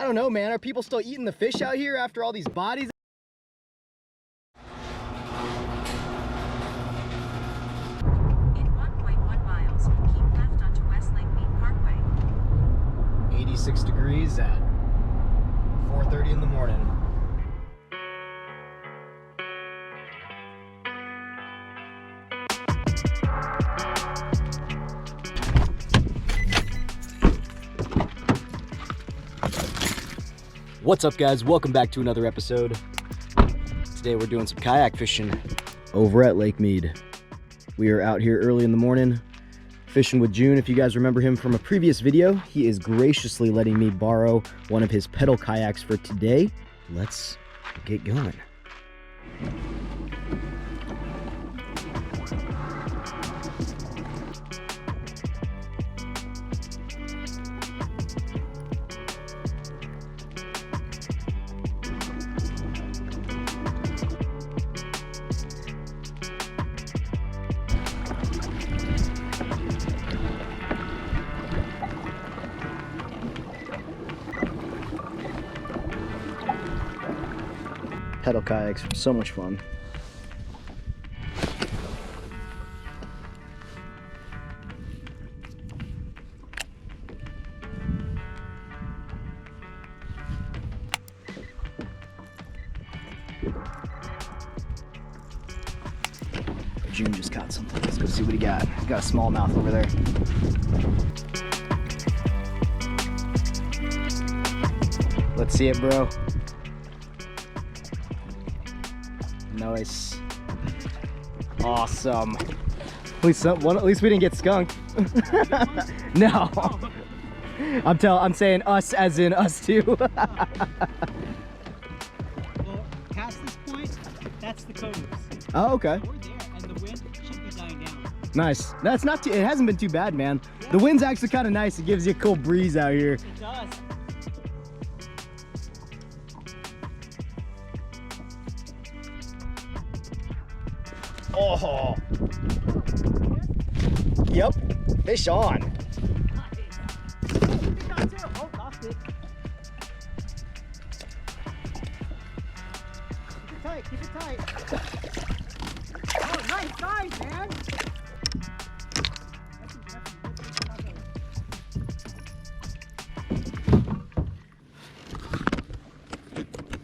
don't know, man. Are people still eating the fish out here after all these bodies? In 1.1 miles, keep left onto West Lake Mead Parkway. 86 degrees at 4:30 in the morning. What's up, guys? Welcome back to another episode. Today we're doing some kayak fishing over at Lake Mead. We are out here early in the morning fishing with June. If you guys remember him from a previous video, he is graciously letting me borrow one of his pedal kayaks for today. Let's get going. Pedal kayaks are so much fun. June just caught something. Let's go see what he got. Got a smallmouth over there. Let's see it, bro. Nice. Awesome. At least we didn't get skunked. No. I'm saying us as in us too. Well, past this point, that's the coast. Oh, okay. We're there, and the wind should be dying down. Nice. That's not too, it hasn't been too bad, man. The wind's actually kind of nice. It gives you a cool breeze out here. It does. Oh. Yep. Fish on. Oh, lost it. Keep it tight, keep it tight. Oh, nice size, man.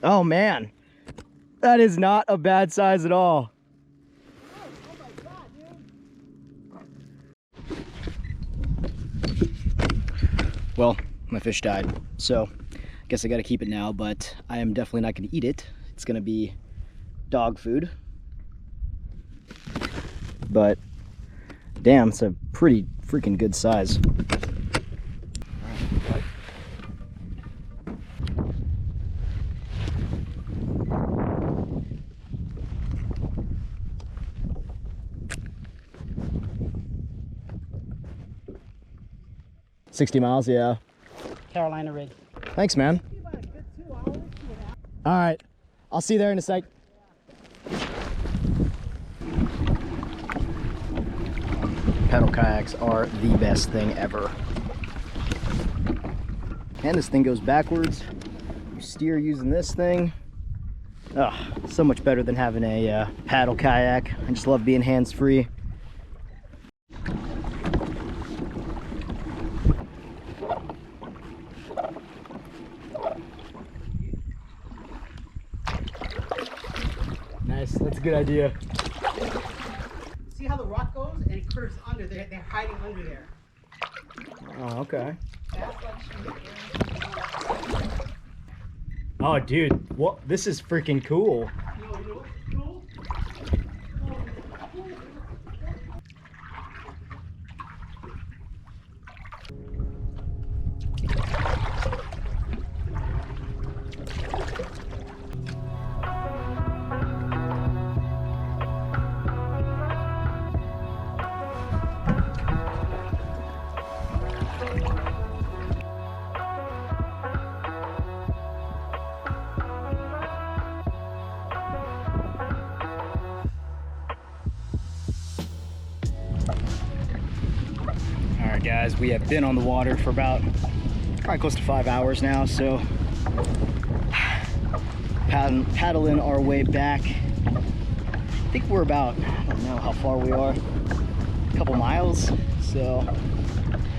Oh, man. That is not a bad size at all. Well, my fish died, so I guess I gotta keep it now, but I am definitely not gonna eat it. It's gonna be dog food. But damn, it's a pretty freaking good size. $60 miles, yeah. Carolina rig. Thanks, man. All right, I'll see you there in a sec. Pedal kayaks are the best thing ever. And this thing goes backwards. You steer using this thing. Oh, so much better than having a paddle kayak. I just love being hands-free. Nice, that's a good idea. See how the rock goes and it curves under there? They're hiding under there. Oh, okay. That's like Oh, dude, what? This is freaking cool. you know what's cool? All right, guys, we have been on the water for about probably close to 5 hours now, so Paddling our way back. I think we're about, I don't know how far we are, a couple miles, so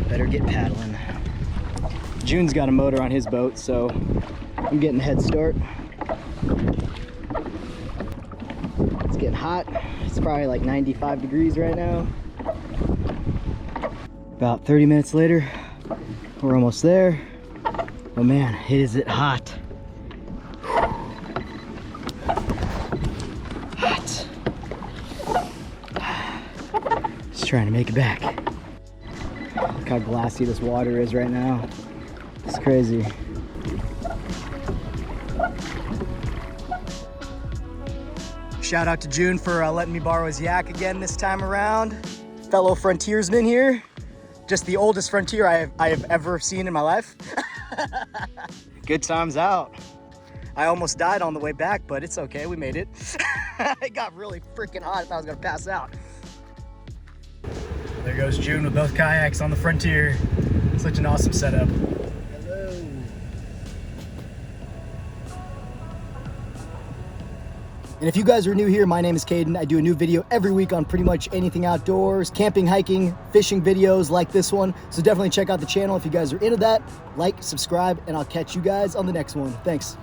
better get paddling. June's got a motor on his boat, so I'm getting a head start. It's getting hot. It's probably like 95 degrees right now. About 30 minutes later, we're almost there. Oh man, is it hot. Hot. Just trying to make it back. Look how glassy this water is right now. It's crazy. Shout out to June for letting me borrow his yak again this time around. Fellow frontiersman here. Just the oldest frontier I have ever seen in my life. Good times out. I almost died on the way back, but it's okay, we made it. It got really freaking hot. I thought I was gonna pass out. There goes June with both kayaks on the frontier. Such an awesome setup. Hello. And if you guys are new here, my name is Caden. I do a new video every week on pretty much anything outdoors, camping, hiking, fishing videos like this one. So definitely check out the channel if you guys are into that. Like, subscribe, and I'll catch you guys on the next one. Thanks.